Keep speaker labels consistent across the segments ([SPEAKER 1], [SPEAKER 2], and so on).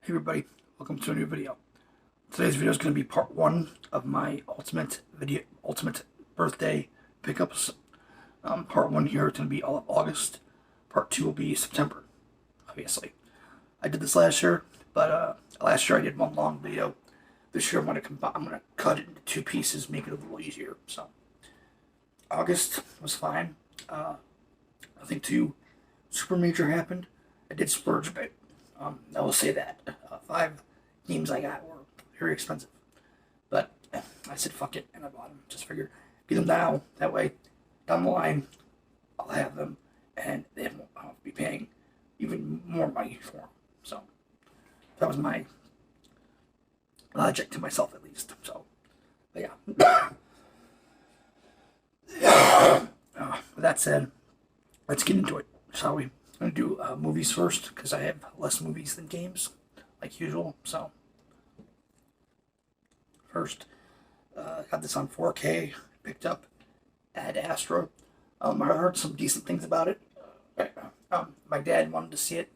[SPEAKER 1] Hey everybody, welcome to a new video. Today's video is going to be part one of my ultimate birthday pickups. Part one here is going to be all of August. Part two will be September, obviously. I did this last year, but last year I did one long video. This year I'm going to cut it into two pieces, make it a little easier. So August was fine. Nothing too super major happened. I did splurge a bit. I will say that. 5 games I got were very expensive. But I said fuck it, and I bought them. Just figured, get them now. That way, down the line, I'll have them, and they won't be paying even more money for them. So, that was my logic to myself, at least. So, but yeah. With that said, let's get into it, shall we? I'm going to do movies first, because I have less movies than games, like usual. So, first, got this on 4K, picked up Ad Astra. I heard some decent things about it. My dad wanted to see it,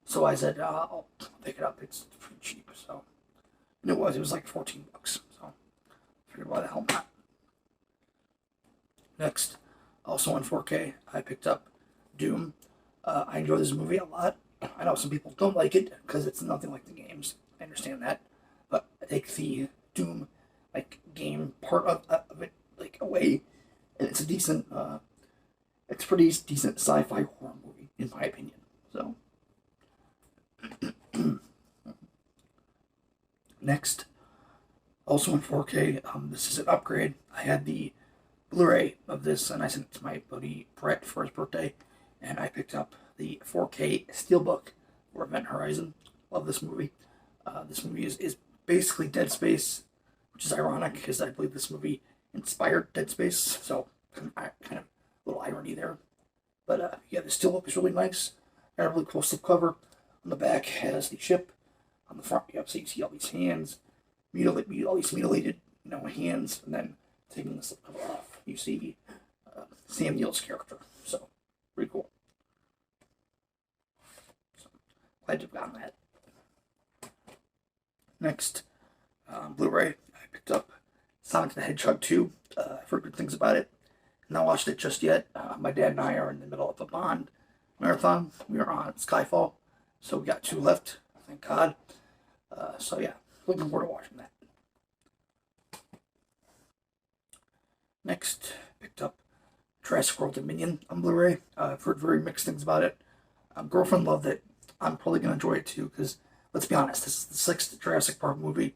[SPEAKER 1] so I said, I'll pick it up. It's pretty cheap, so. And it was like $14, so I figured why the hell not. Next, also on 4K, I picked up Doom. I enjoy this movie a lot. I know some people don't like it because it's nothing like the games. I understand that, but I take the Doom game part of it away, and it's a decent, it's pretty decent sci-fi horror movie in my opinion. So next, also in 4K, this is an upgrade. I had the Blu-ray of this, and I sent it to my buddy Brett for his birthday. And I picked up the 4K Steelbook for Event Horizon. Love this movie. This movie is basically Dead Space, which is ironic because I believe this movie inspired Dead Space. So, kind of a little irony there. But yeah, the Steelbook is really nice. Got a really cool slipcover. On the back has the ship. On the front, you see all these hands, all these mutilated, hands. And then taking the slipcover off, you see Sam Neill's character. So, pretty cool. So, glad you've gotten that. Next, Blu-ray, I picked up Sonic the Hedgehog 2. I've heard good things about it. Not watched it just yet. My dad and I are in the middle of a Bond marathon. We are on Skyfall, so we got 2 left, thank God. So yeah, looking forward to watching that. Next, picked up Jurassic World Dominion on Blu-ray. I've heard very mixed things about it. Girlfriend loved it. I'm probably going to enjoy it too, because, let's be honest, this is the 6th Jurassic Park movie.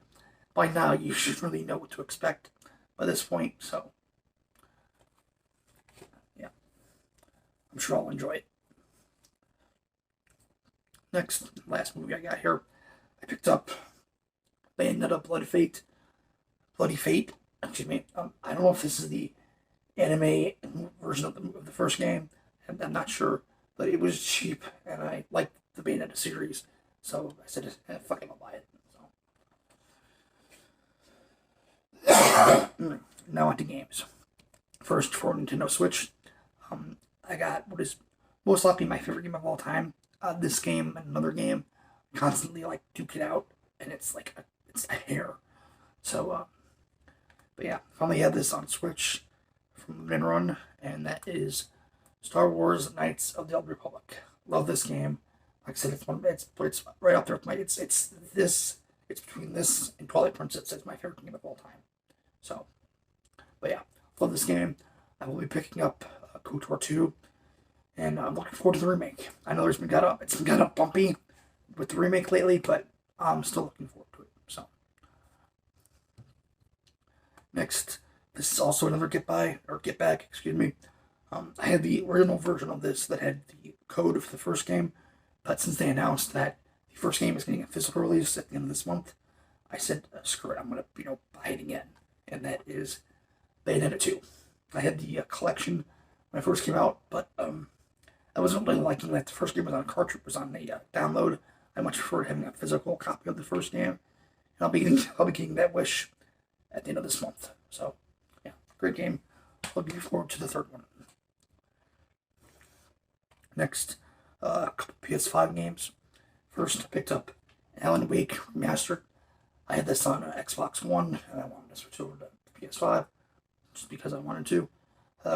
[SPEAKER 1] By now, you should really know what to expect by this point, so, yeah. I'm sure I'll enjoy it. Next, last movie I got here, I picked up Bayonetta Bloody Fate, excuse me. I don't know if this is the anime version of the first game. I'm not sure, but it was cheap, and I liked the Bayonetta series, so I said, fuck it, I'll buy it. So. Now on to games. First, for Nintendo Switch, I got what is most likely my favorite game of all time. This game and another game constantly duke it out, and it's it's a hair. So, but yeah, finally had this on Switch from Run, and that is Star Wars Knights of the Old Republic. Love this game. Like I said, it's right up there with it's between this and Twilight Princess. It's my favorite game of all time. So, but yeah, love this game. I will be picking up KOTOR 2, and I'm looking forward to the remake. I know it's been kind of bumpy with the remake lately, but I'm still looking forward to it. So, next, this is also another get back, excuse me. I had the original version of this that had the code for the first game, but since they announced that the first game is getting a physical release at the end of this month, I said, screw it, I'm going to, buy it again. And that is Bayonetta 2. I had the collection when it first came out, but I wasn't really liking that the first game was on a cartridge, was on a download. I much preferred having a physical copy of the first game, and I'll be getting that wish at the end of this month. So, yeah, great game. Looking forward to the third one. Next, a couple PS5 games. First, I picked up Alan Wake Remastered. I had this on Xbox One, and I wanted to switch over to PS5 just because I wanted to.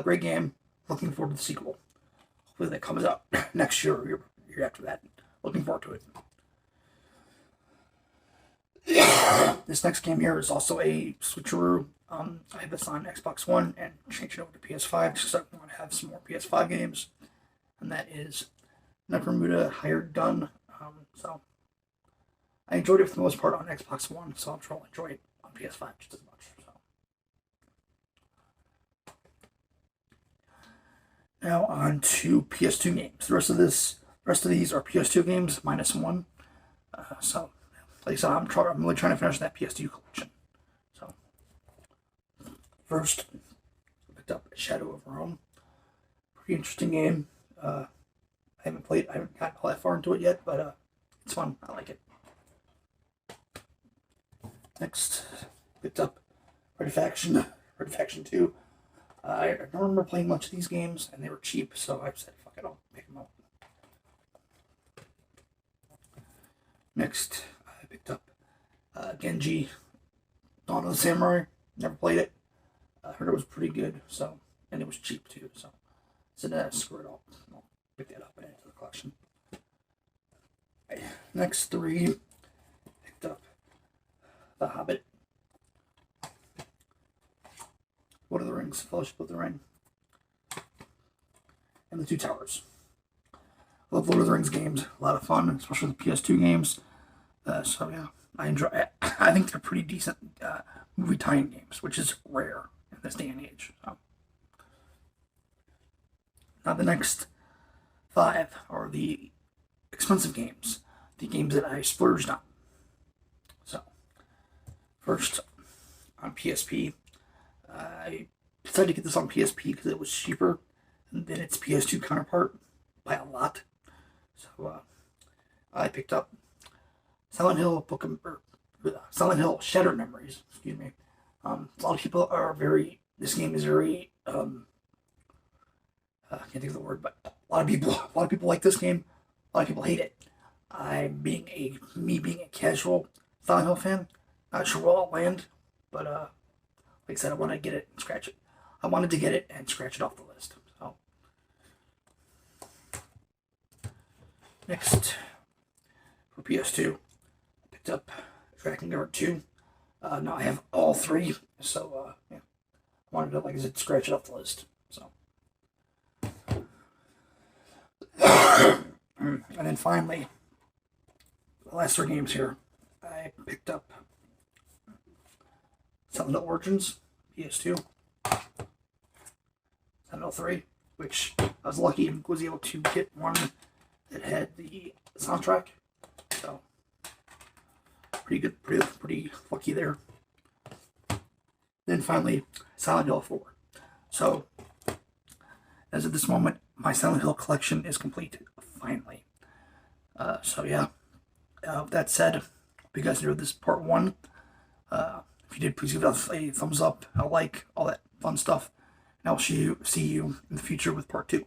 [SPEAKER 1] Great game. Looking forward to the sequel. Hopefully that comes out next year or year after that. Looking forward to it. This next game here is also a switcheroo. I have this on Xbox One and changed it over to PS5 just because I want to have some more PS5 games. And that is Necromunda Hired Gun. So I enjoyed it for the most part on Xbox One, so I'm sure I'll enjoy it on PS5 just as much. So now on to PS2 games. The rest of these are PS2 games minus one. So like I said, I'm really trying to finish that PS2 collection. So first, I picked up Shadow of Rome. Pretty interesting game. I haven't gotten all that far into it yet, but it's fun. I like it. Next, picked up Red Faction 2. I don't remember playing much of these games, and they were cheap, so I said, fuck it, I'll pick them up. Next, I picked up Genji, Dawn of the Samurai. Never played it. I heard it was pretty good, and it was cheap too, so I said, screw it all. I'll pick that up and add it to the collection. Okay. Next three, picked up The Hobbit, Lord of the Rings, Fellowship of the Ring, and The Two Towers. I love Lord of the Rings games. A lot of fun, especially the PS2 games. So yeah, I enjoy it. I think they're pretty decent movie tie-in games, which is rare in this day and age. So. Now the next 5 are the expensive games. The games that I splurged on. So, first, on PSP, I decided to get this on PSP because it was cheaper than its PS2 counterpart by a lot. So, I picked up Silent Hill Silent Hill Shattered Memories. Excuse me. A lot of people are this game is very, I can't think of the word, but a lot of people like this game. A lot of people hate it. Being a casual Silent Hill fan, not sure where I'll land, but like I said, I want to get it and scratch it. I wanted to get it and scratch it off the list. So next, for PS2, I picked up Dragon Guard 2. Now I have all 3, so yeah, I wanted to, like I said, scratch it off the list. So. And then finally, the last 3 games here, I picked up Silent Hill Origins, PS2, Silent Hill 3, which I was lucky and was able to get one that had the soundtrack, so pretty good, pretty lucky there. Then finally, Silent Hill 4. So, as of this moment, my Silent Hill collection is complete, finally. So yeah, with that said, hope you guys enjoyed this part 1. If you did, please give it a thumbs up, a like, all that fun stuff. And I'll see you in the future with part 2.